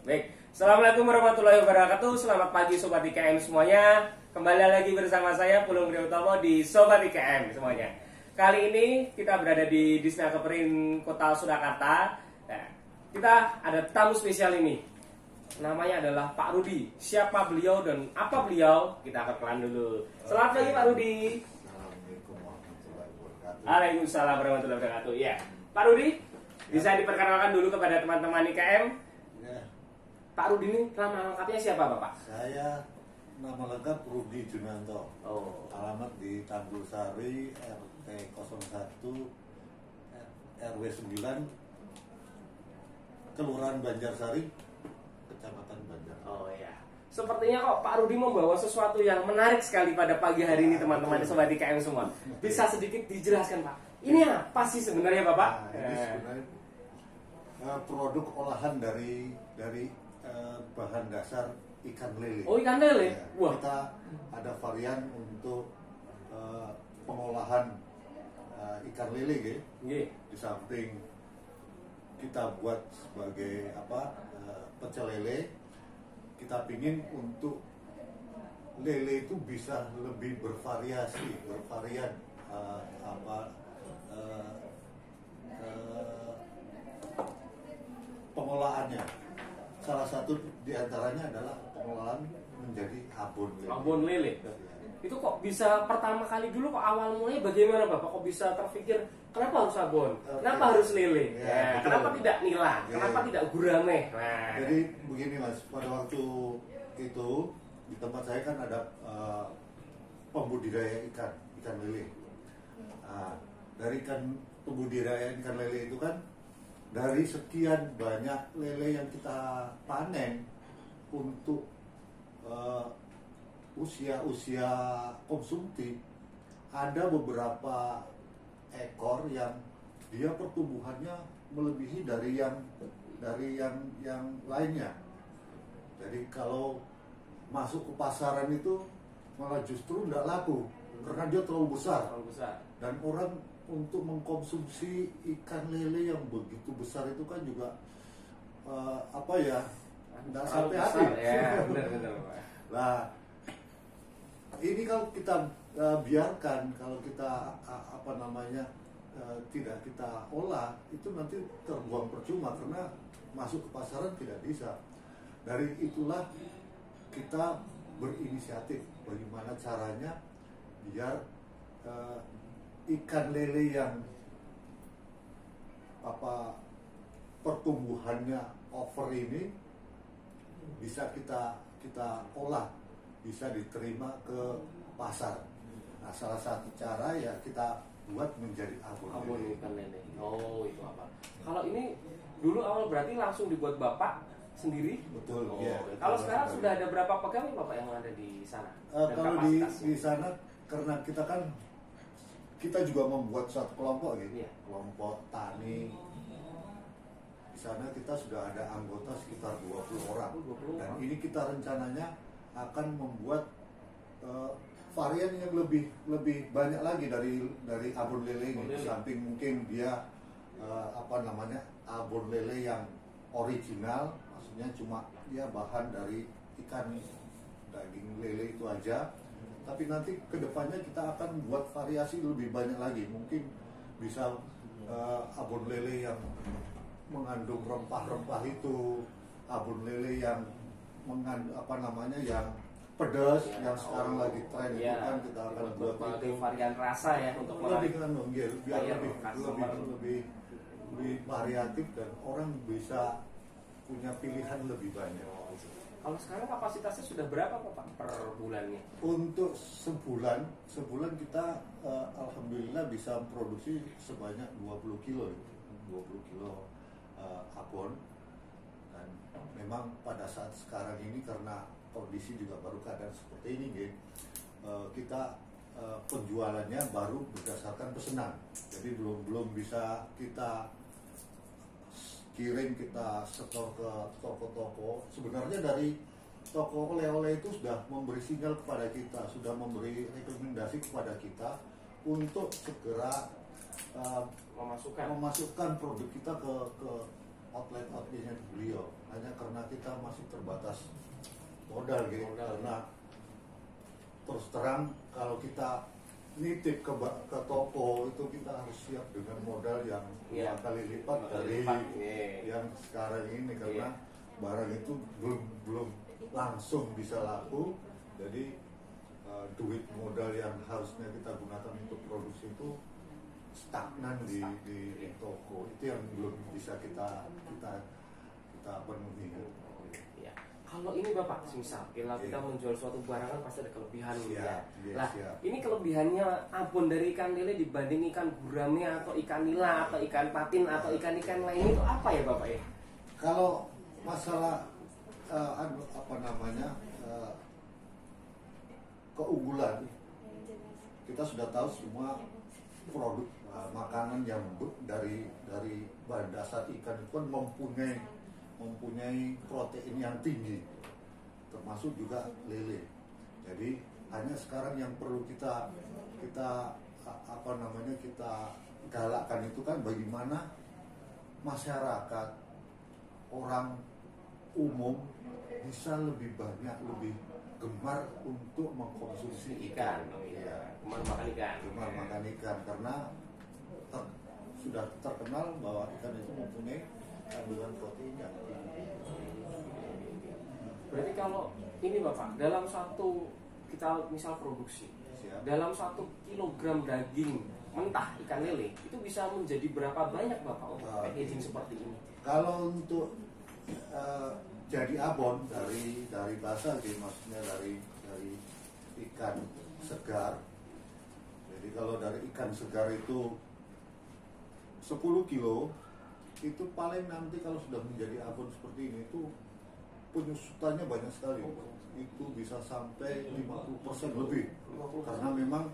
Baik, Assalamualaikum warahmatullahi wabarakatuh. Selamat pagi Sobat IKM semuanya. Kembali lagi bersama saya Pulung Priyotomo di Sobat IKM semuanya. Kali ini kita berada di Disna Keperin Kota Surakarta. Nah, kita ada tamu spesial ini. Namanya adalah Pak Rudi. Siapa beliau dan apa beliau? Kita akan kenalan dulu. Selamat pagi Pak Rudi. Assalamualaikum warahmatullahi wabarakatuh. Waalaikumsalam warahmatullahi wabarakatuh. Ya, Pak Rudi, bisa diperkenalkan dulu kepada teman-teman IKM. Ya, Pak Rudi ini nama lengkapnya siapa Bapak? saya nama lengkap Rudi Junanto. Oh, Alamat di Tanggul Sari, RT 01, RW 9, Kelurahan Banjarsari, Kecamatan Banjar. oh ya. Sepertinya kok Pak Rudi membawa sesuatu yang menarik sekali pada pagi hari ini teman-teman Sobat IKM semua. Bisa sedikit dijelaskan Pak? Ini apa sih sebenarnya Bapak? Nah, ini sebenarnya produk olahan dari bahan dasar ikan lele. Oh, ikan lele? Ya, Wah. kita ada varian untuk pengolahan ikan lele, gitu. Nggih. Di samping kita buat sebagai pecel lele, kita pingin untuk lele itu bisa lebih bervariasi, bervarian pengolahannya. Salah satu diantaranya adalah pengolahan menjadi abon lele. Abon lele. Itu kok bisa pertama kali dulu kok awal mulanya bagaimana Bapak? Kok bisa terpikir kenapa harus abon? Kenapa harus lele? Ya, Ya, betul. kenapa tidak nila? Ya. Kenapa tidak gurame? Nah, Jadi begini Mas, pada waktu itu di tempat saya kan ada pembudidaya ikan lele. Nah, dari pembudidaya ikan lele itu kan dari sekian banyak lele yang kita panen untuk usia konsumtif, ada beberapa ekor yang dia pertumbuhannya melebihi dari yang lainnya. Jadi kalau masuk ke pasaran itu malah justru tidak laku karena dia terlalu besar. terlalu besar. Dan orang untuk mengkonsumsi ikan lele yang begitu besar itu kan juga tidak sampai hati. Ya, benar Pak. Nah, ini kalau kita biarkan, kalau kita tidak kita olah, itu nanti terbuang percuma karena masuk ke pasaran tidak bisa. Dari itulah kita berinisiatif bagaimana caranya biar ikan lele yang pertumbuhannya over ini bisa kita olah, bisa diterima ke pasar. Nah, salah satu cara ya kita buat menjadi abon Abon lele. ikan lele. Oh, itu apa? Kalau ini dulu awal berarti langsung dibuat Bapak sendiri? Betul. Oh, Ya. kalau sekarang sudah ada berapa pegawai Bapak yang ada di sana? Dan Kalau kapasitasnya? di sana karena kita juga membuat satu kelompok gitu, Iya. kelompok tani. Di sana kita sudah ada anggota sekitar 20 orang. 20 Dan orang. ini kita rencananya akan membuat varian yang lebih banyak lagi dari abon lele ini. Abon Di lele. samping mungkin dia abon lele yang original, maksudnya cuma dia bahan dari ikan daging lele itu aja. Tapi nanti kedepannya kita akan buat variasi lebih banyak lagi. Mungkin bisa abon lele yang mengandung rempah-rempah itu, abon lele yang mengandung yang pedas, Ya, yang sekarang lagi tren itu ya, kan kita akan buat berbagai itu varian rasa ya untuk lebih menarik. biar Iya, lebih lebih variatif dan orang bisa punya pilihan lebih banyak. Kalau sekarang kapasitasnya sudah berapa Pak per bulannya? Untuk sebulan kita alhamdulillah bisa produksi sebanyak 20 kilo abon. Dan memang pada saat sekarang ini karena kondisi juga baru keadaan seperti ini, kita penjualannya baru berdasarkan pesanan. Jadi belum bisa kita kirim, kita setor ke toko-toko. Sebenarnya dari toko oleh-oleh itu sudah memberi sinyal kepada kita, sudah memberi rekomendasi kepada kita untuk segera memasukkan produk kita ke outlet-outletnya beliau. Hanya karena kita masih terbatas modal gitu. Karena terus terang kalau kita nitip ke toko itu kita harus siap dengan modal yang 2 kali lipat dari yang sekarang ini, karena barang itu belum langsung bisa laku. Jadi duit modal yang harusnya kita gunakan untuk produksi itu stagnan di toko, itu yang belum bisa kita penuhi. Ya. Kalau ini Bapak, misal kita menjual suatu barang kan pasti ada kelebihan gitu ya. Nah, ini kelebihannya abon dari ikan lele dibanding ikan gurame atau ikan nila atau ikan patin atau ikan-ikan lain itu apa ya Bapak ya? Kalau masalah keunggulan, kita sudah tahu semua produk makanan yang dari bahan dasar ikan itu kan mempunyai protein yang tinggi, termasuk juga lele. Jadi hanya sekarang yang perlu kita galakkan itu kan bagaimana masyarakat, orang umum bisa lebih banyak, lebih gemar untuk mengkonsumsi ikan. Gemar makan ikan. Karena sudah terkenal bahwa ikan itu mempunyai kandungan protein yang tinggi. Berarti kalau ini Bapak, dalam satu kita misal produksi, dalam 1 kilogram daging mentah ikan lele itu bisa menjadi berapa banyak Bapak untuk packaging seperti ini? Kalau untuk jadi abon dari basah, jadi maksudnya dari ikan segar. Jadi kalau dari ikan segar itu 10 kilo, itu paling nanti kalau sudah menjadi abon seperti ini itu penyusutannya banyak sekali. Itu bisa sampai 50% lebih. Karena memang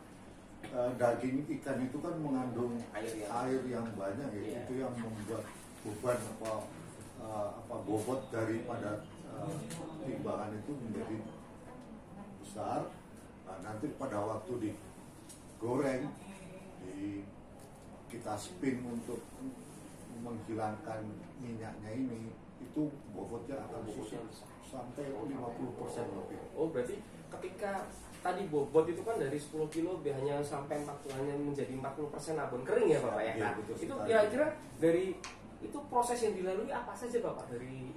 daging ikan itu kan mengandung air yang banyak ya. Itu yang membuat beban bobot daripada timbangan itu menjadi besar. Nah, nanti pada waktu digoreng, kita spin untuk menghilangkan minyaknya ini, itu bobotnya akan sampai 50% lebih. Oh, berarti ketika tadi bobot itu kan dari 10 kilo hanya sampai 40, hanya menjadi 40% abon kering ya Bapak ya? Nah, itu kira-kira dari itu proses yang dilalui apa saja Bapak? Dari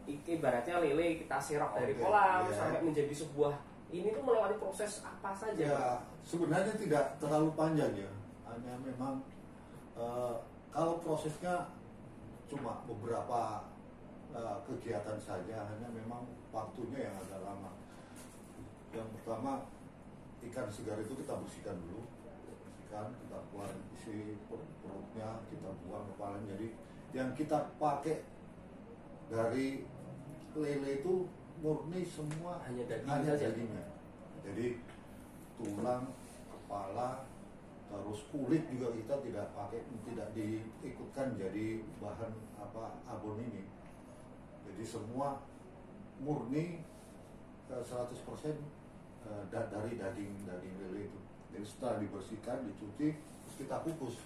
ibaratnya lele kita serok dari kolam sampai menjadi sebuah, ini tuh melewati proses apa saja Bapak? Sebenarnya tidak terlalu panjang ya, hanya memang kalau prosesnya cuma beberapa kegiatan saja, hanya memang waktunya yang agak lama. Yang pertama, ikan segar itu kita bersihkan dulu, kita keluarin isi perutnya, kita buang kepalanya. Jadi yang kita pakai dari lele itu murni semua hanya dagingnya. Jadi tulang, kepala, terus kulit juga kita tidak pakai, tidak diikutkan jadi bahan abon ini. Jadi semua murni 100% dari daging lele itu. Jadi setelah dibersihkan, dicuci, terus kita kukus.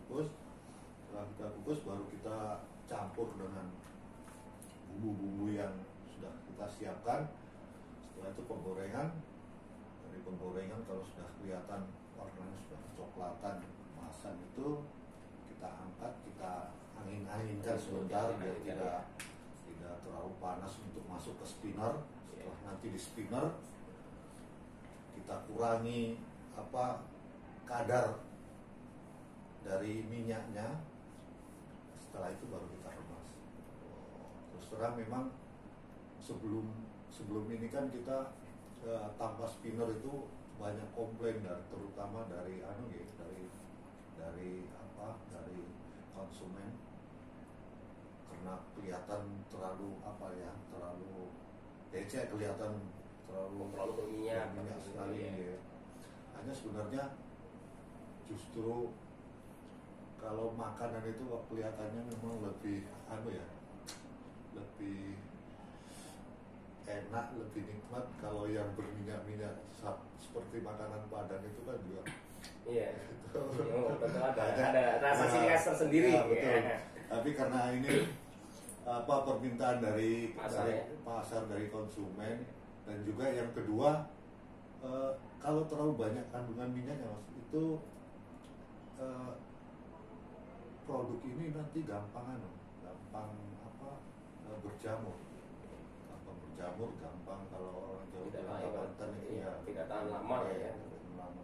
Setelah kita kukus baru kita campur dengan bumbu-bumbu yang sudah kita siapkan. Setelah itu penggorengan. Dari penggorengan kalau sudah kelihatan warnanya sudah kecoklatan, masan itu kita angkat, kita angin-anginkan sebentar biar tidak terlalu panas untuk masuk ke spinner. Setelah nanti di spinner kita kurangi kadar dari minyaknya. Setelah itu baru kita remas. Terus terang memang sebelum ini kan kita tanpa spinner itu banyak komplain, terutama dari konsumen, karena kelihatan terlalu leceh, kelihatan terlalu berminyak sekali. Ya. Hanya sebenarnya justru kalau makanan itu kelihatannya memang lebih lebih enak, lebih nikmat kalau yang berminyak-minyak seperti makanan Padang itu kan juga. Iya. Betul, ada rasa ciri khas tersendiri. Ya, betul. Tapi karena ini permintaan dari Pasar, ya? pasar, dari konsumen. Dan juga yang kedua, kalau terlalu banyak kandungan minyaknya Mas, itu produk ini nanti gampang berjamur, gampang kalau orang Jawa Tidak bilang layak, Kalimantan itu iya, ya tidak tahan lama ya. lama.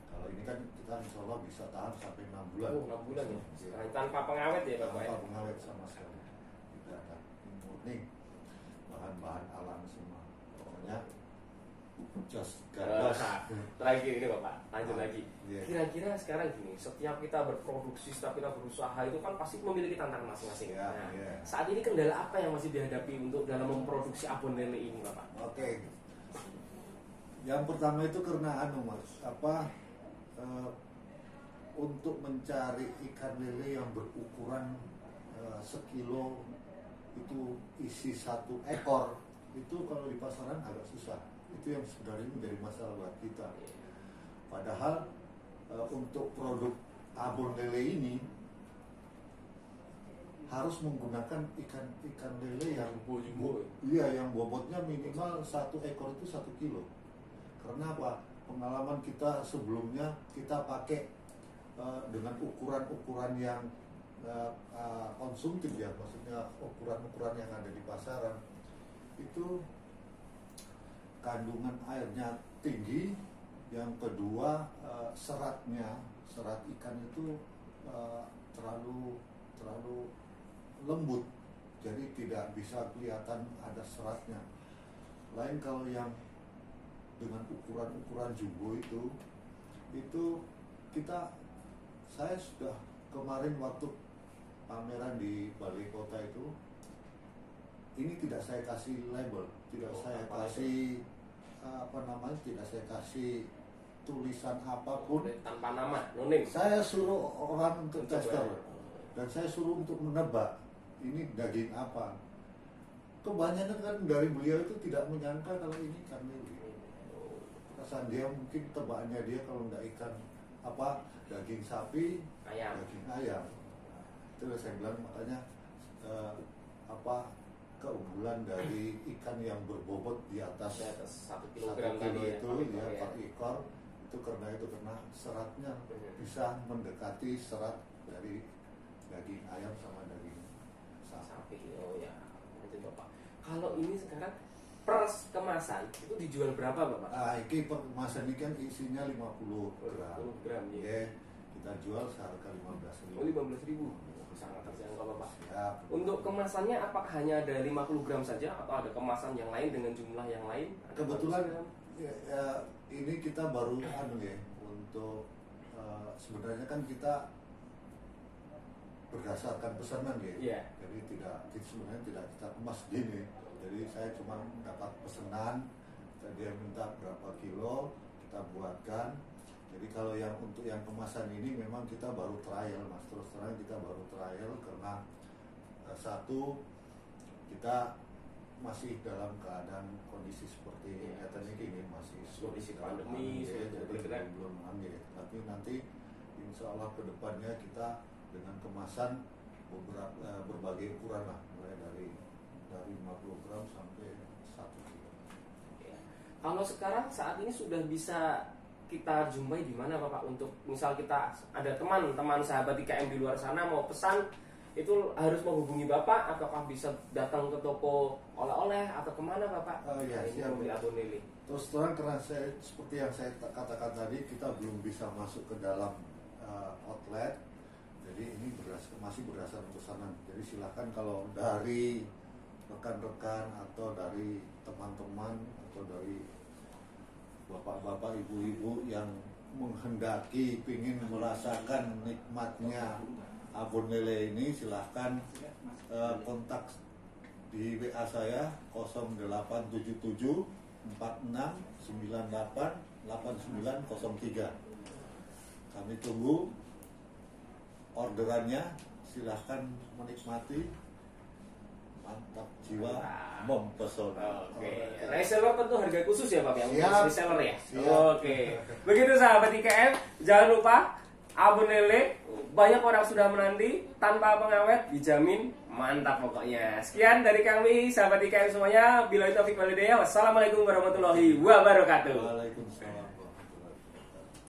Kalau ini kan kita insya Allah bisa tahan sampai 6 bulan. Oh, 6 bulan ya. Iya. Tanpa pengawet ya Bapak ya. Tanpa pengawet sama sekali. Tidak ada. Murni bahan-bahan alam semua. Pokoknya just gagas. Lagi ini Bapak, lanjut lagi. Iya. Kira-kira sekarang gini, setiap kita berproduksi, setiap kita berusaha itu kan pasti memiliki tantangan masing-masing. Iya, Nah, iya. saat ini kendala apa yang masih dihadapi untuk dalam memproduksi abon lele ini Bapak? Oke. Yang pertama itu karena Mas, untuk mencari ikan lele yang berukuran sekilo itu isi 1 ekor itu kalau di pasaran agak susah. Itu yang sebenarnya menjadi masalah buat kita. Padahal untuk produk abon lele ini harus menggunakan ikan lele yang jumbo. Iya, yang bobotnya minimal 1 ekor itu 1 kilo. Karena apa? Pengalaman kita sebelumnya kita pakai dengan ukuran-ukuran yang konsumtif ya, maksudnya ukuran-ukuran yang ada di pasaran itu kandungan airnya tinggi. Yang kedua serat ikan itu terlalu lembut, jadi tidak bisa kelihatan ada seratnya. Lain kalau yang dengan ukuran jumbo itu saya sudah kemarin waktu pameran di balai kota itu, ini tidak saya kasih label, tidak saya kasih tidak saya kasih tulisan apapun, tanpa nama, nonim. saya suruh orang untuk tester dan saya suruh untuk menebak ini daging apa. Kebanyakan kan dari beliau itu tidak menyangka kalau ini ikan lele. Perasaan dia mungkin tebakannya dia kalau nggak ikan daging sapi, daging ayam. Itu saya bilang makanya keunggulan dari ikan yang berbobot di atas 1 kilo tadi itu ya per ekor itu karena seratnya bisa mendekati serat dari daging ayam sama daging sapi. Oh ya, lanjut Bapak. Kalau ini sekarang per kemasan itu dijual berapa Bapak? Ini per kemasan ini kan isinya 50 gram. 50 gram ya. Kita jual seharga 15.000. Oh, 15.000. Sangat terjangkau Bapak. Siap. Untuk kemasannya apakah hanya ada 50 gram saja atau ada kemasan yang lain dengan jumlah yang lain? Kebetulan ini kita baru untuk sebenarnya kan kita berdasarkan pesanan ya. Yeah. Jadi sebenarnya tidak kita kemas gini. Jadi saya cuma dapat pesanan, dia minta berapa kilo, kita buatkan. Jadi kalau untuk yang kemasan ini memang kita baru trial Mas, terus terang kita baru trial karena satu kita masih dalam keadaan kondisi seperti katanya gini, masih kondisi pandemi, jadi belum ambil. Tapi nanti insya Allah kedepannya kita dengan kemasan berbagai ukuran lah, mulai dari 50 gram sampai 1 kilo. Ya. Kalau sekarang saat ini sudah bisa kita jumpai di mana Bapak, untuk misal kita ada teman-teman sahabat IKM di luar sana mau pesan, itu harus menghubungi Bapak ataukah bisa datang ke toko oleh-oleh atau kemana Bapak? Ya, siap. Abon lele. Terus terang karena seperti yang saya katakan tadi, kita belum bisa masuk ke dalam outlet, jadi ini masih berdasarkan pesanan. Jadi silakan kalau dari rekan-rekan atau dari teman-teman atau dari bapak-bapak, ibu-ibu yang menghendaki ingin merasakan nikmatnya abon lele ini, silahkan kontak di WA saya 0877 46 98 8903. Kami tunggu orderannya, silahkan menikmati. Mantap jiwa, mempesona. Oke. Reseller tentu harga khusus ya Pak yang Siap. reseller ya. Siap. Oke. Begitu sahabat IKM, jangan lupa abon lele banyak orang sudah menanti, tanpa pengawet, dijamin Mantap pokoknya. Sekian dari kami sahabat IKM semuanya. Billahi taufik walhidayah. Wassalamualaikum warahmatullahi wabarakatuh. Waalaikumsalam.